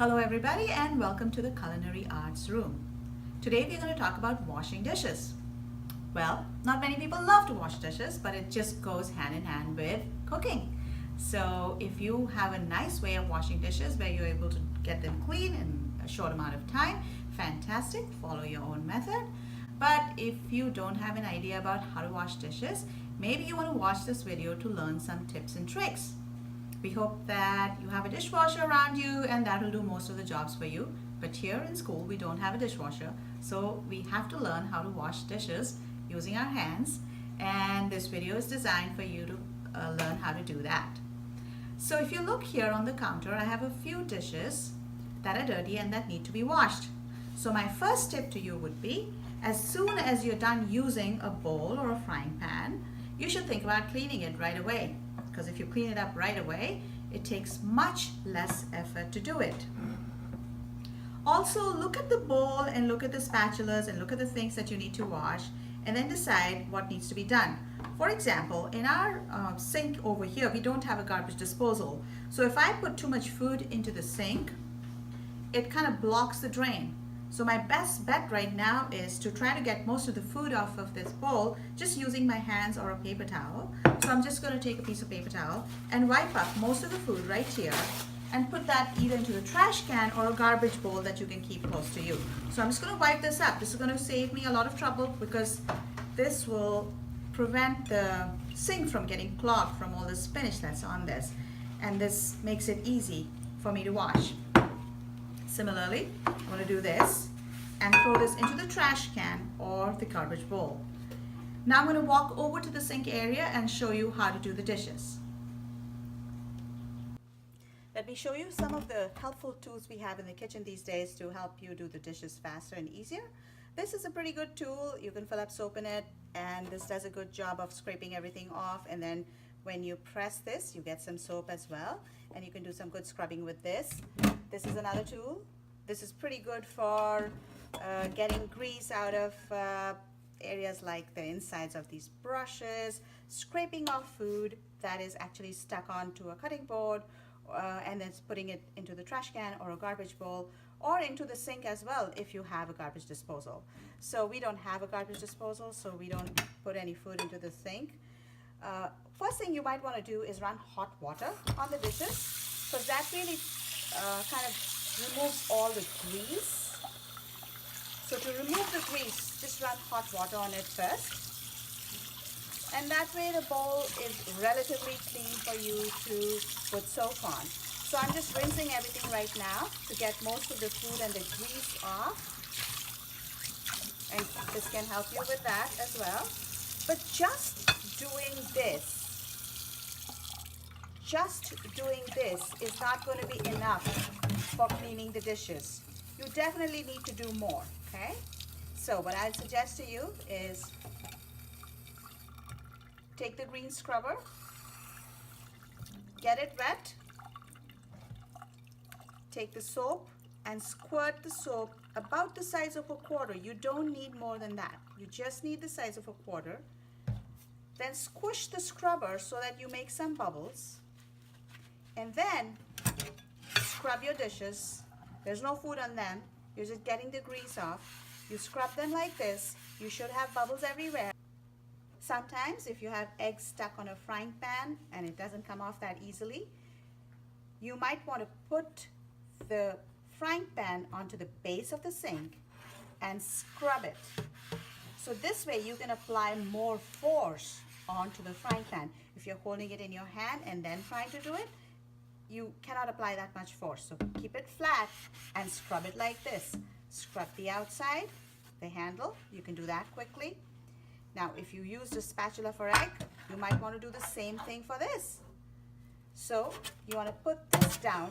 Hello everybody and welcome to the Culinary Arts Room. Today we're going to talk about washing dishes. Well, not many people love to wash dishes, but it just goes hand in hand with cooking. So if you have a nice way of washing dishes where you're able to get them clean in a short amount of time, fantastic, follow your own method. But if you don't have an idea about how to wash dishes, maybe you want to watch this video to learn some tips and tricks. We hope that you have a dishwasher around you and that will do most of the jobs for you. But here in school, we don't have a dishwasher. So we have to learn how to wash dishes using our hands. And this video is designed for you to learn how to do that. So if you look here on the counter, I have a few dishes that are dirty and that need to be washed. So my first tip to you would be, as soon as you're done using a bowl or a frying pan, you should think about cleaning it right away. Because if you clean it up right away, it takes much less effort to do it. Also, look at the bowl and look at the spatulas and look at the things that you need to wash and then decide what needs to be done. For example, in our sink over here, we don't have a garbage disposal. So if I put too much food into the sink, it kind of blocks the drain. So my best bet right now is to try to get most of the food off of this bowl just using my hands or a paper towel. So I'm just going to take a piece of paper towel and wipe up most of the food right here and put that either into the trash can or a garbage bowl that you can keep close to you. So I'm just going to wipe this up. This is going to save me a lot of trouble because this will prevent the sink from getting clogged from all the spinach that's on this. And this makes it easy for me to wash. Similarly, I'm going to do this and throw this into the trash can or the garbage bowl. Now I'm going to walk over to the sink area and show you how to do the dishes. Let me show you some of the helpful tools we have in the kitchen these days to help you do the dishes faster and easier. This is a pretty good tool. You can fill up soap in it, and this does a good job of scraping everything off, and then when you press this, you get some soap as well, and you can do some good scrubbing with this. This is another tool. This is pretty good for getting grease out of areas like the insides of these brushes, scraping off food that is actually stuck onto a cutting board, and then putting it into the trash can or a garbage bowl or into the sink as well if you have a garbage disposal. So we don't have a garbage disposal, so we don't put any food into the sink. First thing you might want to do is run hot water on the dishes, because that really kind of removes all the grease. So to remove the grease, just run hot water on it first. And that way the bowl is relatively clean for you to put soap on. So I'm just rinsing everything right now to get most of the food and the grease off. And this can help you with that as well. But just doing this is not going to be enough for cleaning the dishes. You definitely need to do more, okay? So what I'd suggest to you is take the green scrubber, get it wet, take the soap and squirt the soap about the size of a quarter. You don't need more than that. You just need the size of a quarter. Then squish the scrubber so that you make some bubbles. And then scrub your dishes. There's no food on them. You're just getting the grease off. You scrub them like this. You should have bubbles everywhere. Sometimes if you have eggs stuck on a frying pan and it doesn't come off that easily, you might want to put the frying pan onto the base of the sink and scrub it. So this way you can apply more force onto the frying pan. If you're holding it in your hand and then trying to do it, you cannot apply that much force. So keep it flat and scrub it like this. Scrub the outside, the handle. You can do that quickly. Now, if you used a spatula for egg, you might want to do the same thing for this. So you want to put this down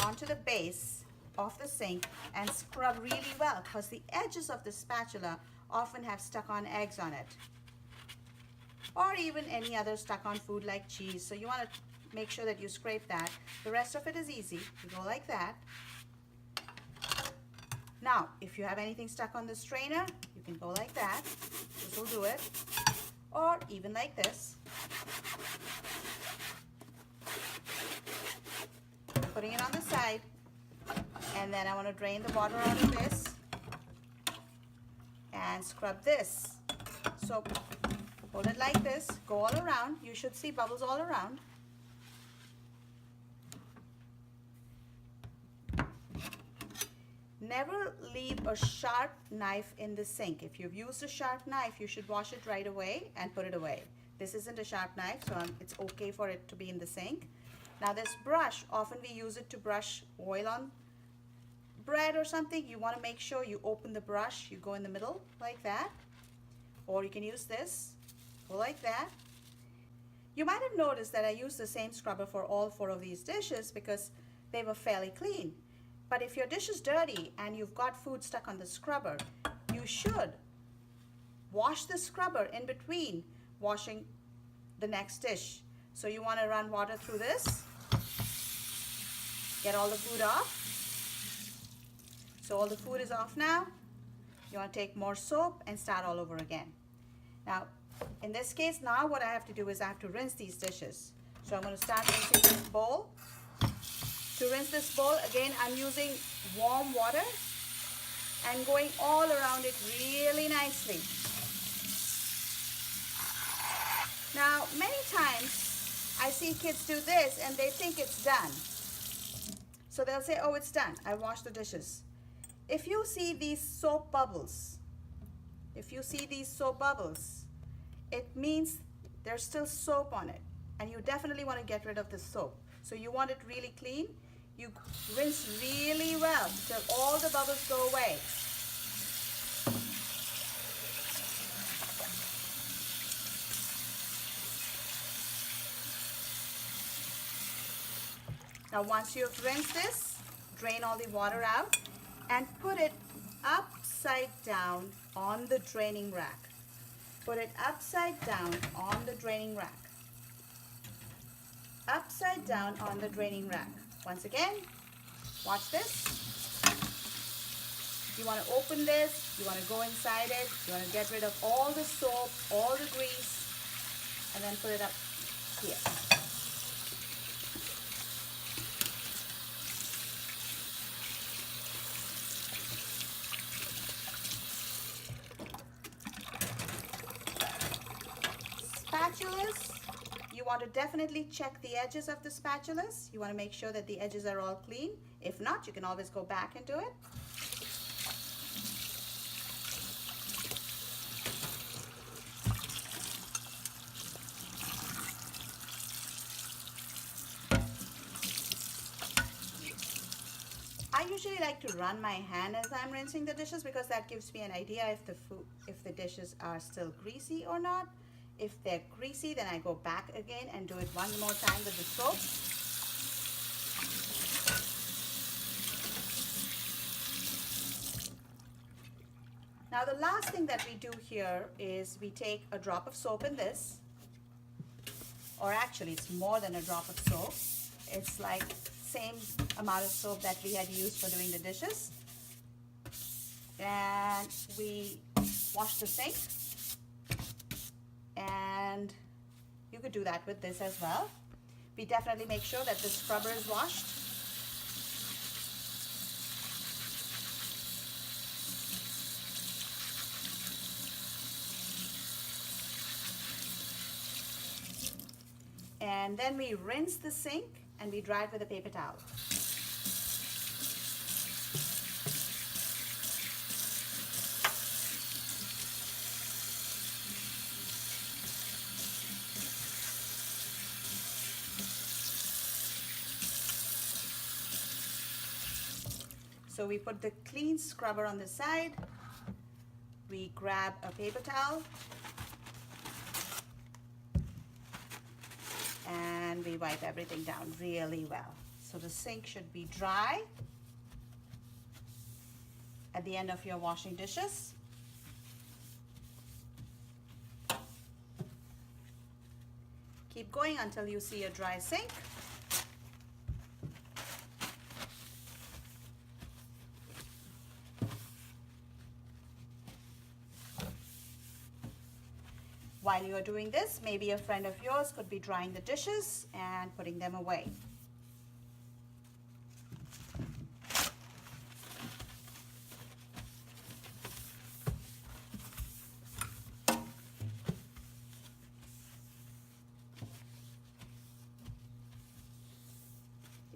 onto the base of the sink and scrub really well, because the edges of the spatula often have stuck-on eggs on it, or even any other stuck-on food like cheese. So you want to make sure that you scrape that. The rest of it is easy. You go like that. Now, if you have anything stuck on the strainer, you can go like that. This will do it. Or even like this. Putting it on the side. And then I want to drain the water out of this and scrub this. So hold it like this, go all around. You should see bubbles all around. Never leave a sharp knife in the sink. If you've used a sharp knife, you should wash it right away and put it away. This isn't a sharp knife, so it's okay for it to be in the sink. Now this brush, often we use it to brush oil on bread or something. You want to make sure you open the brush, you go in the middle like that, or you can use this, go like that. You might have noticed that I used the same scrubber for all 4 of these dishes because they were fairly clean. But if your dish is dirty and you've got food stuck on the scrubber, you should wash the scrubber in between washing the next dish. So you want to run water through this, get all the food off. So all the food is off now. You want to take more soap and start all over again. Now, in this case, now what I have to do is I have to rinse these dishes. So I'm going to start rinsing this bowl. To rinse this bowl, again, I'm using warm water and going all around it really nicely. Now, many times I see kids do this and they think it's done. So they'll say, oh, it's done. I washed the dishes. If you see these soap bubbles, it means there's still soap on it, and you definitely want to get rid of the soap. So you want it really clean. You rinse really well till all the bubbles go away. Now once you've rinsed this, drain all the water out and put it upside down on the draining rack. Put it upside down on the draining rack. Upside down on the draining rack. Once again, watch this. You want to open this, you want to go inside it, you want to get rid of all the soap, all the grease, and then put it up here. Spatulas, you want to definitely check the edges of the spatulas. You want to make sure that the edges are all clean. If not, you can always go back and do it. I usually like to run my hand as I'm rinsing the dishes because that gives me an idea if the dishes are still greasy or not. If they're greasy, then I go back again and do it one more time with the soap. Now the last thing that we do here is we take a drop of soap in this, or actually it's more than a drop of soap. It's like same amount of soap that we had used for doing the dishes. And we wash the sink. And you could do that with this as well. We definitely make sure that the scrubber is washed. And then we rinse the sink and we dry it with a paper towel. So we put the clean scrubber on the side, we grab a paper towel, and we wipe everything down really well. So the sink should be dry at the end of your washing dishes. Keep going until you see a dry sink. While you are doing this, maybe a friend of yours could be drying the dishes and putting them away.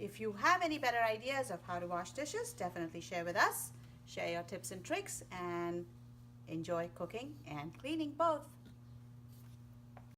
If you have any better ideas of how to wash dishes, definitely share with us. Share your tips and tricks and enjoy cooking and cleaning both.